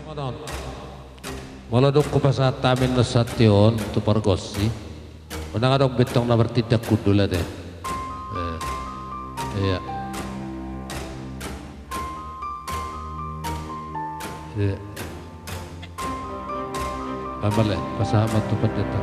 Monon. Maladok ko pa sa tamin na sation to Pargosi. Unang adong bitong na bertidak kudulat eh. Iya. Iya. Pamale, pasama to pandita.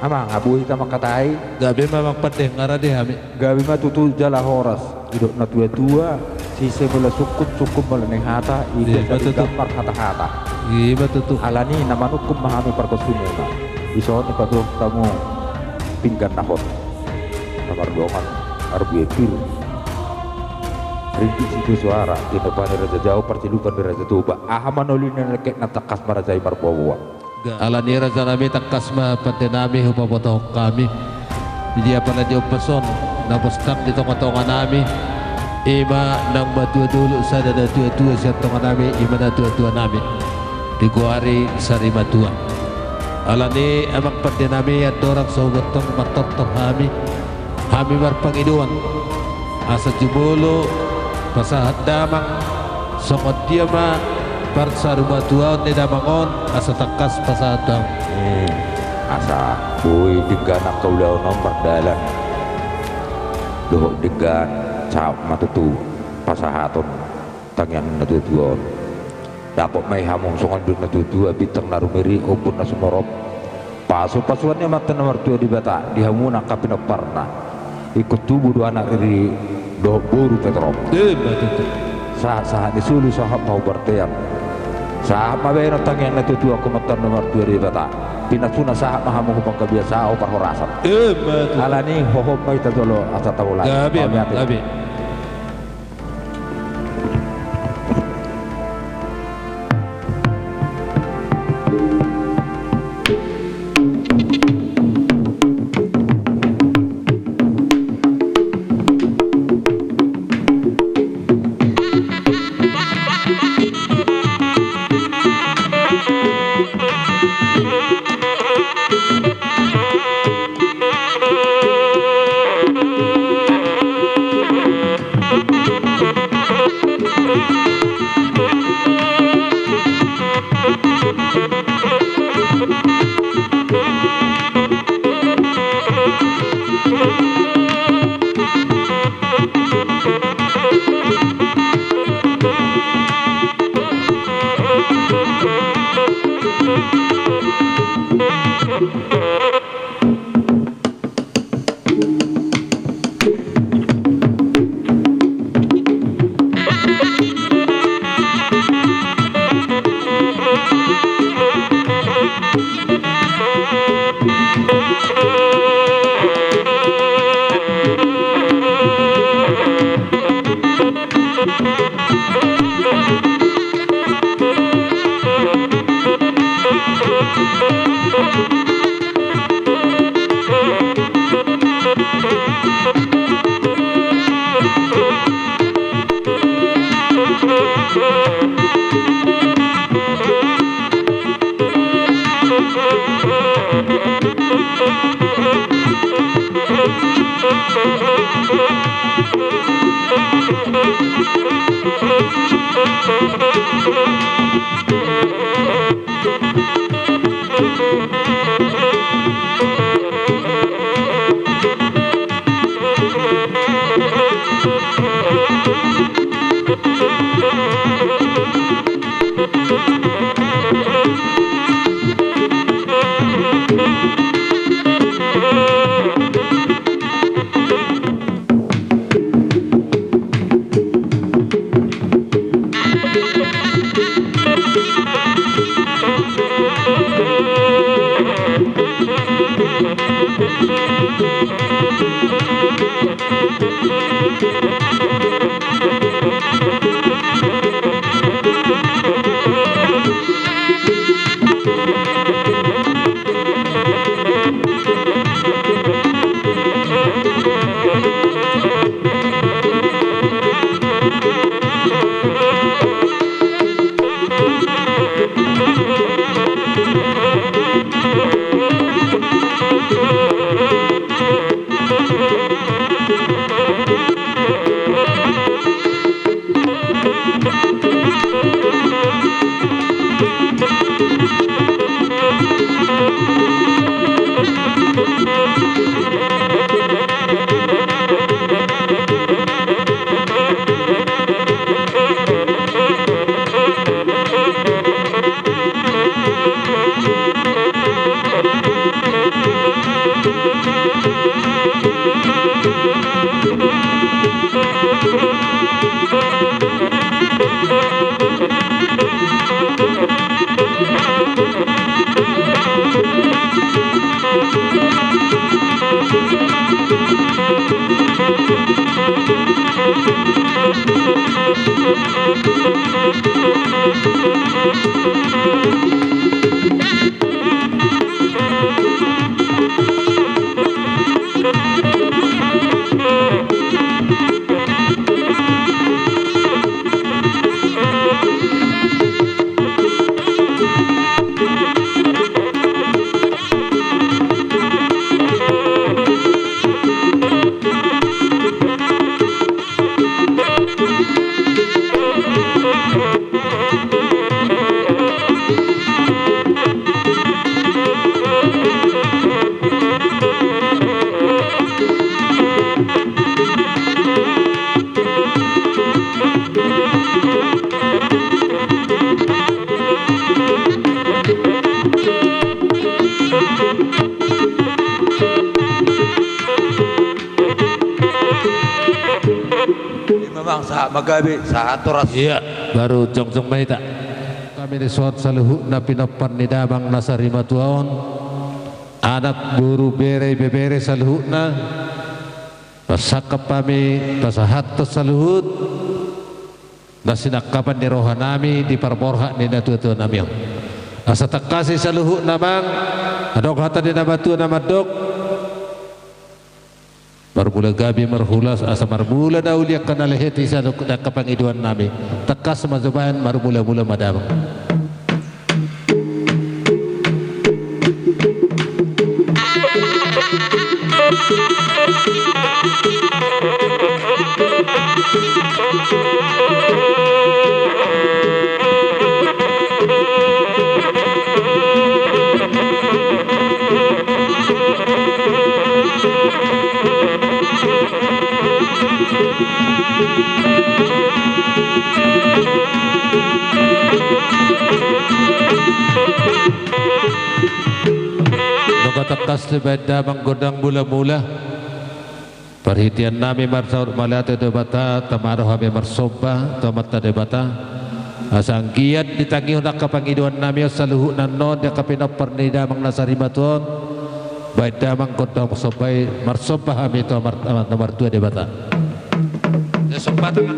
Amak, ngabuhi ka makatay. Gabi mamang pandeng ngara di hami. Gabi matutul jala horas. Idok na tua-tua. Sise mula sukum mula neng hata. Ide sa gambar hata-hata. Iya betul. Alani namanukum mahami parkosumuna. Isohon ni padung tamu pinggan nahot. Kamar dongan arbu epir. Rintik situ suara. Kinopan raja jauh percilukan raja tuba. Ahamanolin lekek natakas marajai marbawa. Alani raja nami takasma patenami hupapotoh kami. Dia pala di opeson na postak di tonga-tonga nami. Ima nang batua dulu sada da tua-tua sa tonga nami ima na tua-tua nami. Di guari sari matua. Alani amak patenami at dorang sa hubotong matotoh kami. Kami marpangiduan. Asa jumulo pasahat damang sokot dia ma parsa rumah tua ni damangon asa takas pasadang asa boy dengan nak kaulau nomor dalan doh dengan cap matutu pasahaton tangyang natutuon dapat may hamong songan bil natutua bitang narumiri upun nasumorop pasuannya mata nomor tua di bata dihamuna kapinoparna ikut tubuh dua anak iri doh buru petrop sah disulu sahab mau bertayang sahab mabeno tangyang natutua kumatan nomor 2 di bata pinasuna sahab mahamu hubang kebiasa o parhorasan alani hohop may tadolo asa tawulan gabi Memang sa magabi sa aturas. Iya, baru jong-jong mahita. Kami disuat saluhu na pinapan ni damang nasarima tuaon. Anak buru bere bebere saluhu na. Pasakap kami pasahat to saluhut. Nasinakapan ni roha nami di parborha ni natutu nami. Asa takasi saluhu namang adok hata di nabatu namadok. Marmula gabi marhulas asa marmula daulia kana leheti sa kapangiduan nami takas mazubahan marmula-mula madam takas beda menggodang mula-mula perhatian nami marsaur malate debata tamaroh kami marsoba tomata debata asang giat ditangi unak kapangiduan nami saluhu nanon dia kapina pernida mang nasarimaton baik damang godang sobai marsoba kami to nomor 2 debata soba tangan